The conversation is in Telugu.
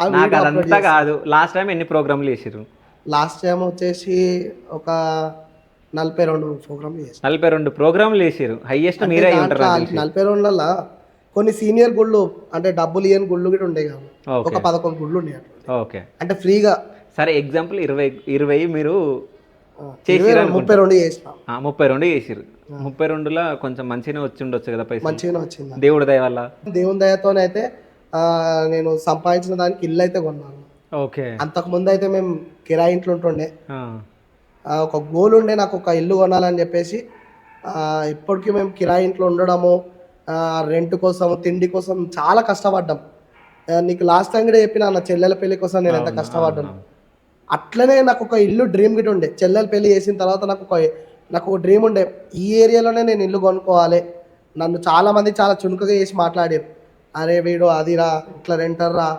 ఆ నాకు వీడియో అప్లోడ్ అదంతా చేస్తా. కాదు. లాస్ట్ టైం ఎన్ని ప్రోగ్రామ్లు చేసిర్రు? లాస్ట్ టైం వచ్చేసి ఒక 42 ప్రోగ్రామ్లు చేసాం. 42 ప్రోగ్రామ్లు చేసిర్రు. హైయెస్ట్ అంటే మీరే అయి ఉంటారు దాంట్లో నాకు తెలిసి. 42లలో కొన్ని సీనియర్ గుళ్ళు అంటే డబ్బులు ఇయ్యని గుళ్ళు కూడా ఉండే కాదు. ఒక ఓకే. 11 గుళ్ళు ఉన్నాయి అట్లా. ఓకే. అంటే ఫ్రీగా సరే ఎగ్జాంపుల్ 20 మీరు 20 చేసిర్రు అనుకుంటా. 32 చేసినాం. 32 చేసిర్రు. 32లో కొంచెం మంచిగానే వచ్చి ఉండొచ్చు కదా పైసలు, మంచిగానే వచ్చింది. దేవుడి దయ వల్ల. దేవుని దయతోనైతే నేను సంపాదించిన దానికి ఇల్లు అయితే కొన్నాను. ఓకే. అంతకుముందు అయితే మేము కిరాయి ఇంట్లో ఉంటుండే. ఆ. ఒక గోల్ ఉండే నాకు ఒక ఇల్లు కొనాలని చెప్పేసి. ఇప్పటికీ మేము కిరాయి ఇంట్లో ఉండడము, రెంట్ కోసం తిండి కోసం చాలా కష్టపడ్డాం. నీకు లాస్ట్ టైం కూడా చెప్పిన నా చెల్లెల పెళ్లి కోసం నేను ఎంత అవును, కష్టపడ్డాను. అవును. అట్లనే నాకు ఒక ఇల్లు డ్రీమ్ గిట్ ఉండే. చెల్లెల పెళ్లి చేసిన తర్వాత నాకు ఒక డ్రీమ్ ఉండే, ఈ ఏరియాలోనే నేను ఇల్లు కొనుక్కోవాలి. నన్ను చాలామంది చాలా చునుకగా చేసి మాట్లాడారు, అరే వీడు అదిరా ఇట్లా రెంటర్ రా